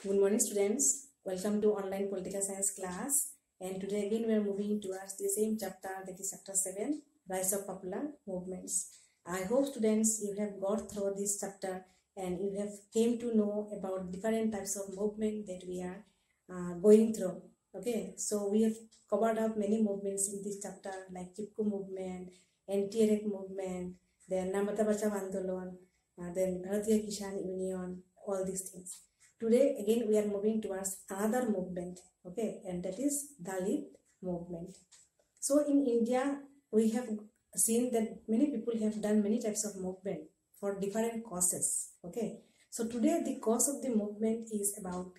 Good morning, students. Welcome to online political science class. And today again we are moving towards the same chapter, that is chapter 7, Rise of Popular Movements. I hope students you have got through this chapter and you have came to know about different types of movement that we are going through. Okay, so we have covered up many movements in this chapter like Chipko movement, anti-erect movement, then Namata Bachao Andolon, then Bharatiya Kisan Union, all these things. Today again we are moving towards another movement, okay, and that is Dalit movement. So in India we have seen that many people have done many types of movement for different causes, okay. So today the cause of the movement is about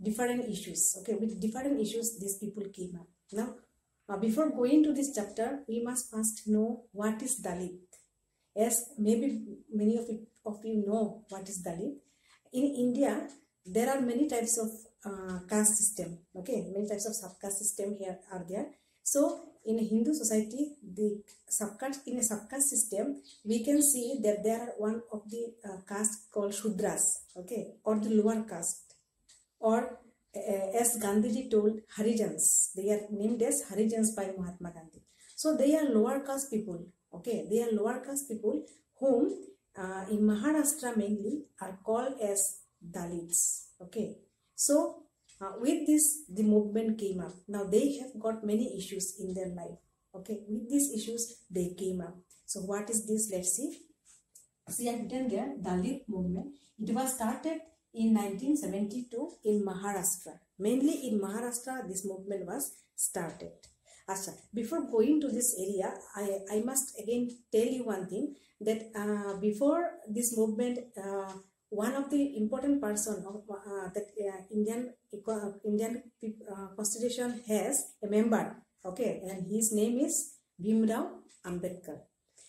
different issues, okay. With different issues these people came up. Now before going to this chapter we must first know what is Dalit. As maybe many of you know what is Dalit. In India there are many types of caste system, okay, many types of subcaste system here are there. So in Hindu society, the subcaste, in a subcaste system we can see that there are one of the caste called Shudras, okay, or the lower caste, or as Gandhiji told, Harijans. They are named as Harijans by Mahatma Gandhi. So they are lower caste people, okay, they are lower caste people whom in Maharashtra mainly are called as Dalits, okay. So with this the movement came up. Now they have got many issues in their life, okay. With these issues they came up. So what is this? Let's see. See, I have written there Dalit movement. It was started in 1972 in Maharashtra. Mainly in Maharashtra this movement was started. Achha, before going to this area, I must again tell you one thing, that before this movement, one of the important person of that Indian Constitution has a member, okay, and his name is Bhimrao Ambedkar.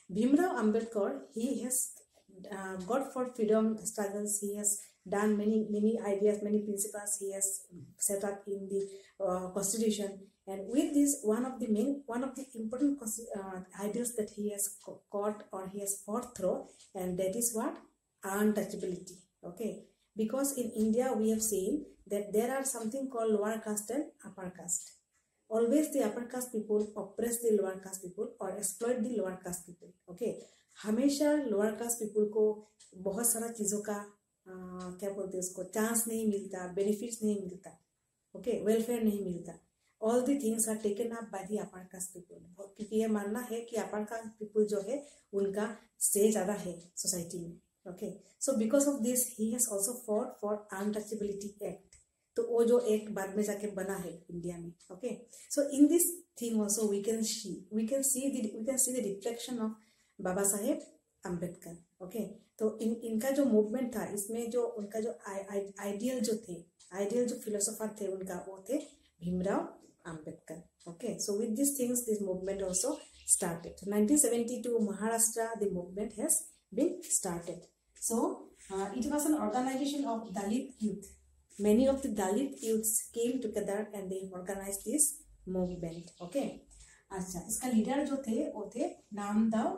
Bhimrao Ambedkar, he has got for freedom struggles. He has done many ideas, many principles he has set up in the Constitution. And with this, one of the important ideas that he has got or he has fought through, and that is what? Untouchability, okay. Because in India we have seen that there are something called lower caste and upper caste. Always the upper caste people oppress the lower caste people or exploit the lower caste people, okay. हमेशा lower caste people को बहुत सारा चीज़ों का क्या बोलते हैं उसको, चांस नहीं मिलता, बेनिफिट्स नहीं मिलता, ओके, वेलफेयर नहीं मिलता. All the things are taken up by the upper caste people, क्योंकि ये मानना है कि अपर कास्ट पीपल जो है उनका से ज़्यादा है सोसाइटी में, okay. So because of this he has also fought for untouchability act. तो वो जो एक्ट बाद में जाके बना है इंडिया में, okay. So in this thing also we can see the reflection of Baba Saheb Ambedkar, okay. तो इनका जो मूवमेंट था, इसमें जो उनका जो आइडियल जो फिलोसोफर थे उनका, वो थे Bhimrao Ambedkar, okay. So with this things this movement also started. 1972 Maharashtra the movement has been started. So it was an organization of Dalit youth. Many of the Dalit youths came together and they organized this movement, okay. अच्छा, इसका leader जो थे वो थे Namdev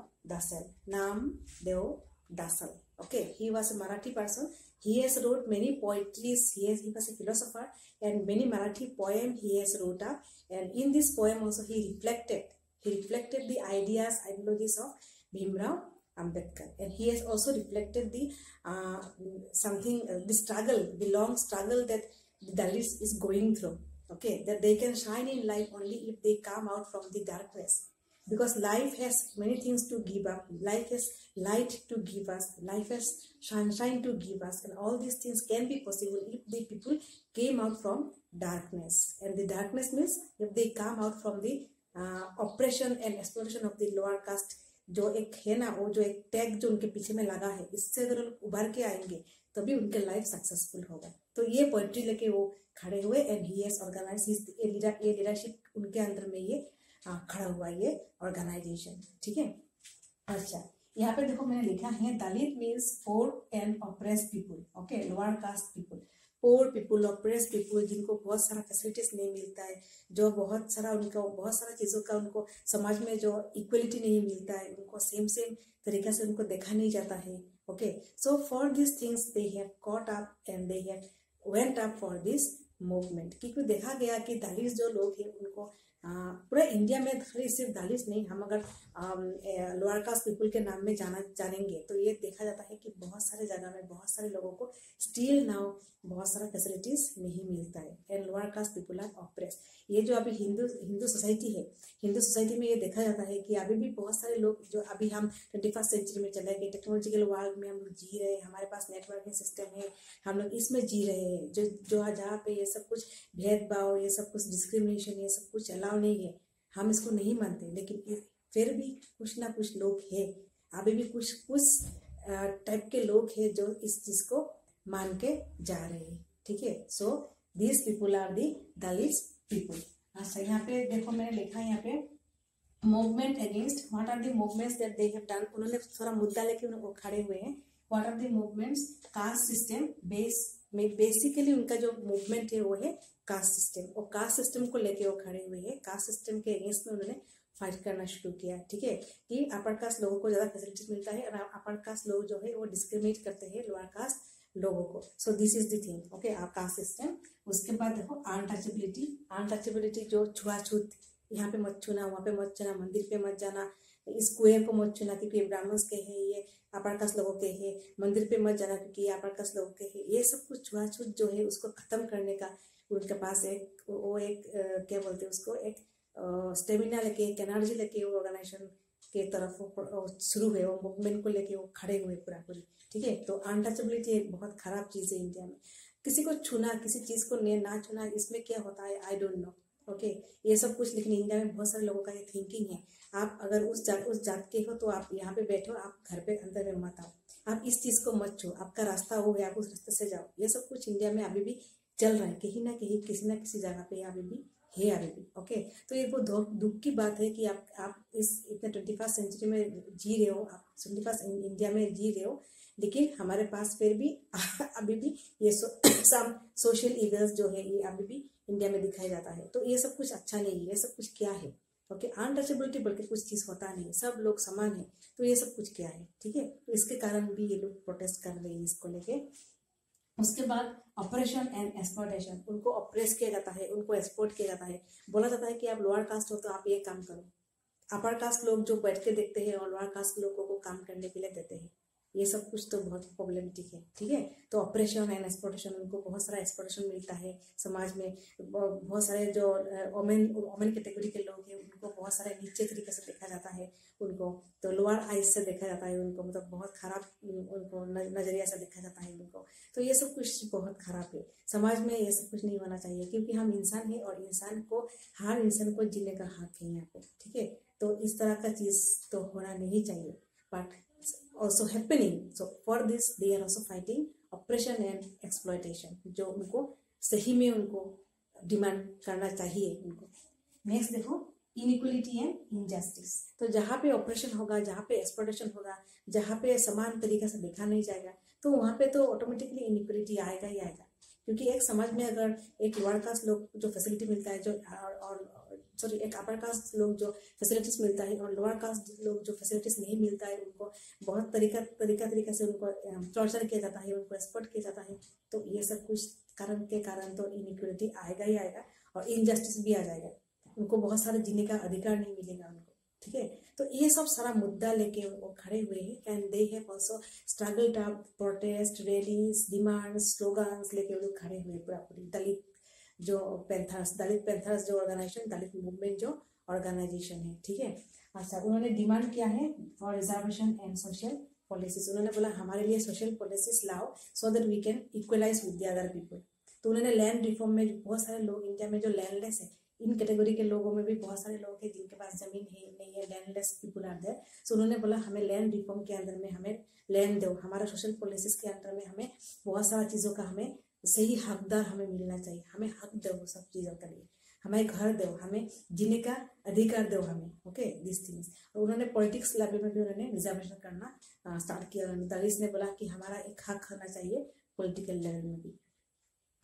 दासल, okay. He was a Marathi person. He has wrote many poetries. He was a philosopher, and many Marathi poem he has wrote up. And in this poem also he reflected the ideologies of Bhimrao Ambedkar, and he has also reflected the the long struggle that the Dalits is going through, okay, that they can shine in life only if they come out from the darkness, because life has many things to give up, life has light to give us, life has sunshine to give us, and all these things can be possible if the people came out from darkness. And the darkness means if they come out from the oppression and exploitation of the lower caste, जो एक है ना, वो जो एक tag जो उनके पीछे में लगा है, इससे अगर उभर के आएंगे तभी उनके लाइफ सक्सेसफुल होगा. तो ये पोएट्री लेके वो खड़े हुए, एंड ही हैज ऑर्गेनाइज ये लीडरशिप उनके अंदर में ये खड़ा हुआ ये ऑर्गेनाइजेशन, ठीक है. अच्छा, यहाँ पे देखो मैंने लिखा है Dalit means poor and oppressed people, okay, lower caste people, poor people, oppressed people, जिनको बहुत सारा फैसिलिटीज नहीं मिलता है, जो बहुत सारा चीज़ों का उनको समाज में जो इक्वलिटी नहीं मिलता है, उनको सेम तरीका से उनको देखा नहीं जाता है, okay. So for these things they have caught up and they have went up for this movement, क्योंकि देखा गया कि दलित जो लोग हैं उनको पूरे इंडिया में खाली सिर्फ दलित नहीं, हम अगर लोअर कास्ट पीपल के नाम में जानेंगे तो ये देखा जाता है कि बहुत सारे जगह में बहुत सारे लोगों को स्टिल नाउ बहुत सारा फैसिलिटीज नहीं मिलता है and lower caste people are oppress. ये जो अभी हिंदू सोसाइटी है, हिंदू सोसाइटी में ये देखा जाता है कि अभी भी बहुत सारे लोग जो अभी हम 21st सेंचुरी में चले गए, टेक्नोलॉजिकल वर्ल्ड में हम लोग जी रहे हैं, हमारे पास नेटवर्किंग सिस्टम है, हम लोग इसमें जी रहे हैं, जो जहाँ पे ये सब कुछ भेदभाव, ये सब कुछ डिस्क्रिमिनेशन, ये सब कुछ अलाउ नहीं है, हम इसको नहीं मानते, लेकिन फिर भी कुछ ना कुछ लोग हैं, अभी भी कुछ टाइप के लोग हैं जो इस चीज को मान के जा रहे हैं। ठीक है, so this people are the Dalit people. अच्छा, यहाँ पे देखो मैंने लिखा है यहाँ पे movement against, what are the movements that they have done. उन्होंने थोड़ा मुद्दा लेके वो खड़े हुए हैं। What are the movements, caste system basically उनका जो मूवमेंट है वो है कास्ट सिस्टम, और कास्ट सिस्टम को लेके वो खड़े हुए हैं। कास्ट सिस्टम के अगेंस्ट में उन्होंने फाइट करना शुरू किया। ठीक है, कि अपर कास्ट लोगों को ज्यादा फैसिलिटीज मिलता है और अपर कास्ट लोग जो है वो डिस्क्रिमिनेट करते हैं लोअर कास्ट लोगों को। So this is the thing, okay, caste system. उसके बाद देखो अनटचेबिलिटी, अनटचेबिलिटी जो छुआछूत, यहाँ पे मत छूना, वहाँ पे मत जाना, मंदिर पे मत जाना, इस कुएं को मत छूना क्योंकि ये ब्राह्मण्स के हैं, ये अपर कास्ट लोगों के हैं, मंदिर पे मत जाना क्योंकि ये अपर कास्ट लोगों के हैं। ये सब कुछ छुआछूत जो है उसको खत्म करने का उनके पास एक क्या बोलते हैं उसको, एक स्टेमिना लेके, एक एनर्जी लेके वो ऑर्गेनाइजेशन के तरफ शुरू हुए, वो मूवमेंट को लेके वो खड़े हुए पूरी। ठीक है, तो अनटचेबिलिटी एक बहुत खराब चीज है इंडिया में। किसी को छूना, किसी चीज को ना छूना, इसमें क्या होता है आई डोंट नो, ओके, ये सब कुछ। लेकिन इंडिया में बहुत सारे लोगों का ये थिंकिंग है, आप अगर उस जात के हो तो आप यहाँ पे बैठो, आप घर पे अंदर में मत आओ, आप इस चीज को मत छो, आपका रास्ता हो गया, आप उस रास्ते से जाओ। ये सब कुछ इंडिया में अभी भी चल रहा है, कहीं ना कहीं किसी ना किसी जगह पे अभी भी है अभी भी। ओके, तो ये बहुत दुख की बात है कि आप इस इतने 21st सेंचुरी में जी रहे हो, आप 21st इंडिया में जी रहे हो, लेकिन हमारे पास फिर भी अभी भी ये सब सोशल इविल्स जो है ये अभी भी इंडिया में दिखाया जाता है। तो ये सब कुछ अच्छा नहीं है, ये सब कुछ क्या है, ओके, अनटचेबिलिटी बल्कि कुछ चीज होता नहीं, सब लोग समान है, तो ये सब कुछ क्या है। ठीक है, तो इसके कारण भी ये लोग प्रोटेस्ट कर रहे हैं इसको लेके। उसके बाद ऑपरेशन एंड एक्सप्लॉयटेशन, उनको ऑपरेस किया जाता है, उनको एक्सप्लॉइट किया जाता है। बोला जाता है कि आप लोअर कास्ट हो तो आप ये काम करो, अपर कास्ट लोग जो बैठ के देखते हैं और लोअर कास्ट लोगों को काम करने के लिए देते हैं। ये सब कुछ तो बहुत प्रॉब्लमेटिक है। ठीक है, तो ऑपरेशन एंड एक्सप्लॉयटेशन, उनको बहुत सारा एक्सप्लॉयटेशन मिलता है समाज में। बहुत सारे जो वोमेन कैटेगरी के लोग हैं उनको बहुत सारे नीचे तरीके से देखा जाता है, उनको तो लोअर आइज से देखा जाता है, उनको मतलब बहुत खराब उनको नजरिया से देखा जाता है उनको। तो ये सब कुछ बहुत खराब है, समाज में ये सब कुछ नहीं होना चाहिए, क्योंकि हम इंसान हैं और इंसान को, हर इंसान को जीने का हक है यहाँ पे। ठीक है, तो इस तरह का चीज तो होना नहीं चाहिए, but also happening. So for this they are also fighting oppression and exploitation, जो उनको सही में उनको डिमांड करना चाहिए उनको। नेक्स्ट देखो इनइक्वलिटी एंड इनजस्टिस, तो जहाँ पे ऑपरेशन होगा, जहाँ पे एक्सप्लॉयटेशन होगा, जहाँ पे समान तरीके से देखा नहीं जाएगा, तो वहाँ पे तो ऑटोमेटिकली इनइक्वलिटी आएगा ही आएगा। क्योंकि एक समाज में अगर एक लोअर कास्ट लोग जो फैसिलिटी मिलता है, जो और सॉरी एक अपर कास्ट लोग जो फैसिलिटीज मिलता है और लोअर कास्ट लोग जो फैसिलिटीज नहीं मिलता है, उनको बहुत तरीका से उनको टॉर्चर किया जाता है, उनको एक्सप्लॉइट किया जाता है। तो ये सब कुछ कारण के कारण तो इनइक्वलिटी आएगा ही आएगा और इनजस्टिस भी आ जाएगा, उनको बहुत सारे जीने का अधिकार नहीं मिलेगा उनको। ठीक है, तो ये सब सारा मुद्दा लेके वो खड़े हुए हैं and they have also struggled up, protest, rallies, demands, slogans लेके वो लोग खड़े हुए पूरी दलित जो दलित पैंथर्स जो ऑर्गेनाइजेशन, दलित मूवमेंट जो ऑर्गेनाइजेशन है। ठीक है, अच्छा, उन्होंने डिमांड किया है for reservation and social policies. उन्होंने बोला हमारे लिए सोशल पॉलिसीज लाओ so that we can equalize with the other people. तो उन्होंने लैंड रिफॉर्म में, बहुत सारे लोग इंडिया में जो लैंडलेस है, इन कैटेगरी के लोगों में भी बहुत सारे लोग हैं जिनके पास जमीन है नहीं है, लैंडलेस पीपल आर देयर। सो उन्होंने बोला हमें लैंड रिफॉर्म के अंदर में हमें लैंड दो, हमारा सोशल पॉलिसीज के अंदर में हमें बहुत सारा चीज़ों का हमें सही हकदार हमें मिलना चाहिए, हमें हक दो वो सब चीज़ों के लिए, हमें घर दो, हमें जीने का अधिकार दो हमें। Okay, this things. और उन्होंने पॉलिटिक्स लेवल में भी उन्होंने रिजर्वेशन करना स्टार्ट किया। दलित ने बोला कि हमारा एक हक होना चाहिए पॉलिटिकल लेवल में भी।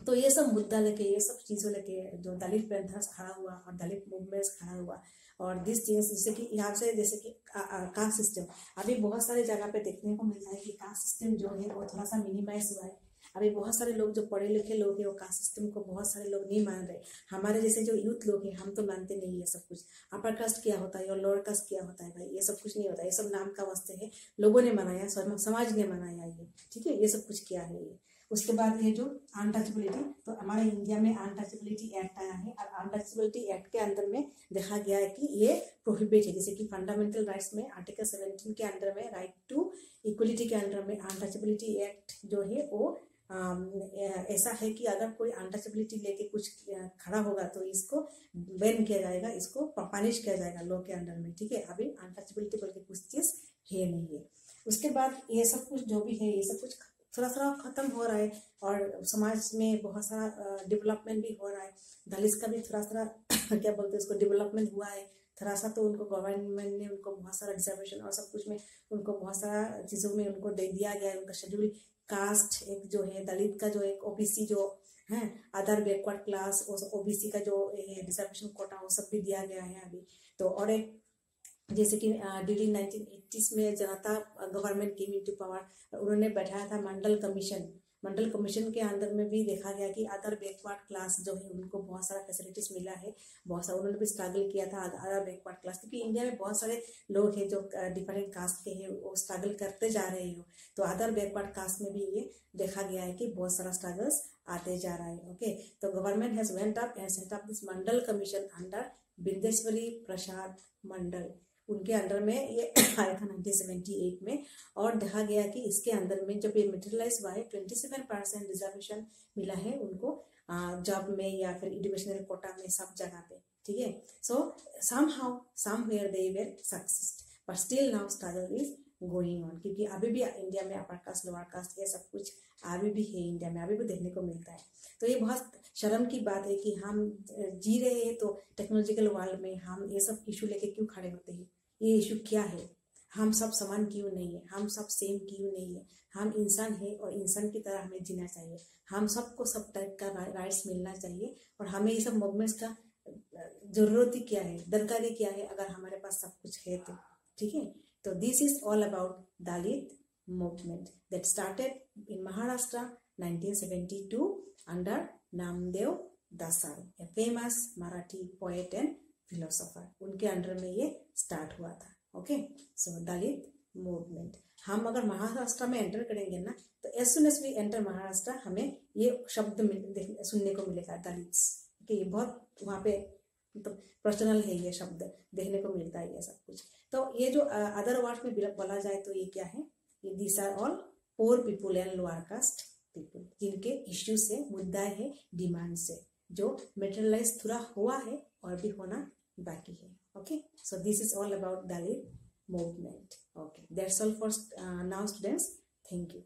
तो ये सब मुद्दा लेके, ये सब चीज़ों लेके जो दलित पैंथर्स खड़ा हुआ और दलित मूवमेंट्स खड़ा हुआ और दिस थिंग्स, जैसे कि यहाँ से जैसे कि कास्ट सिस्टम, अभी बहुत सारे जगह पे देखने को मिलता है कि कास्ट सिस्टम जो है वो थोड़ा सा मिनिमाइज हुआ है। अभी बहुत सारे लोग जो पढ़े लिखे लोग हैं वो कास्ट सिस्टम को बहुत सारे लोग नहीं मान रहे। हमारे जैसे जो यूथ लोग हैं हम तो मानते नहीं है सब कुछ। अपर कास्ट क्या होता है और लोअर कास्ट क्या होता है भाई, ये सब कुछ नहीं होता, ये सब नाम का वास्ते है, लोगों ने बनाया, समाज ने बनाया ये, ठीक है, ये सब कुछ क्या है ये। उसके बाद ये जो अनटचेबिलिटी, तो हमारे इंडिया में अनटचेबिलिटी एक्ट आया है, और अनटचेबिलिटी एक्ट के अंदर में देखा गया है कि ये प्रोहिबिट है। जैसे कि फंडामेंटल राइट्स में आर्टिकल 17 के अंदर में राइट टू इक्वलिटी के अंदर में अनटचेबिलिटी एक्ट जो है वो ऐसा है कि अगर कोई अनटचेबिलिटी लेके कुछ खड़ा होगा तो इसको बैन किया जाएगा, इसको पनिश किया जाएगा लॉ के अंदर में, ठीक है। अभी अनटचेबिलिटी बोल के कुछ चीज है नहीं है। उसके बाद ये सब कुछ जो भी है ये सब कुछ थोड़ा थोड़ा खत्म हो रहा है, और समाज में बहुत सारा डेवलपमेंट भी हो रहा है। दलित का भी थोड़ा थोड़ा क्या बोलते हैं उसको, डेवलपमेंट हुआ है थोड़ा सा। तो उनको गवर्नमेंट ने उनको बहुत सारा रिजर्वेशन और सब कुछ में उनको बहुत सारा चीज़ों में उनको दे दिया गया है। उनका शेड्यूल कास्ट एक जो है दलित का जो एक ओबीसी जो है अदर बैकवर्ड क्लास, ओबीसी का जो रिजर्वेशन कोटा वो सब भी दिया गया है अभी। तो और एक जैसे कि ड्यूरिंग 1980s में जनता गवर्नमेंट केम इनटू पावर, उन्होंने बैठाया था मंडल कमीशन। मंडल कमीशन के अंदर में भी देखा गया कि अदर बैकवर्ड क्लास जो है उनको बहुत सारा फैसिलिटीज मिला है, बहुत सारा उन्होंने भी स्ट्रगल किया था अदर बैकवर्ड क्लास, क्योंकि इंडिया में बहुत सारे लोग हैं जो डिफरेंट कास्ट के हैं, वो स्ट्रगल करते जा रहे हो। तो अदर बैकवर्ड कास्ट में भी ये देखा गया है कि बहुत सारा स्ट्रगल्स आते जा रहा है। ओके, तो government has went up and set up this Mandal commission under Bindeshwari Prasad Mandal, उनके अंडर में ये आया था 1978 में। और देखा गया कि इसके अंदर में जब ये मटेरियलाइज हुआ है 27% रिजर्वेशन मिला है उनको जॉब में या फिर एजुकेशनल कोटा में, सब जगह पे, ठीक है। सो somehow somewhere they were success, but still now struggle is going on, क्योंकि अभी भी इंडिया में अपर कास्ट लोअर कास्ट ये सब कुछ अभी भी है, इंडिया में अभी भी देखने को मिलता है। तो ये बहुत शर्म की बात है कि हम जी रहे हैं तो टेक्नोलॉजिकल वर्ल्ड में हम ये सब इशू लेके क्यों खड़े होते हैं। ये इशू क्या है, हम सब समान क्यों नहीं है, हम सब सेम क्यों नहीं है। हम इंसान है और इंसान की तरह हमें जीना चाहिए, हम सबको सब टाइप का राइट्स मिलना चाहिए। और हमें ये सब मूवमेंट्स का जरूरत ही क्या है, दरकारी क्या है अगर हमारे पास सब कुछ है तो, ठीक है। तो this is all about Dalit movement that started in Maharashtra 1972 under Namdev Dasal, a famous Marathi poet and philosopher. उनके अंडर में ये स्टार्ट हुआ था। Okay, so Dalit movement. हम अगर महाराष्ट्र में एंटर करेंगे ना तो as soon as we enter Maharashtra हमें ये शब्द सुनने को मिलेगा दलित्स। ओके, ये बहुत वहाँ पे मतलब पर्सनल है, ये शब्द देखने को मिलता है ये सब कुछ। तो ये जो अदर वर्ड में बोला जाए तो ये क्या है, these are all poor people and lower caste people, जिनके इश्यू से मुद्दा है, डिमांड से, जो मेटेरियलाइज थोड़ा हुआ है और भी होना बाकी है। Okay, so this is all about Dalit movement. Okay, that's all for now students, thank you.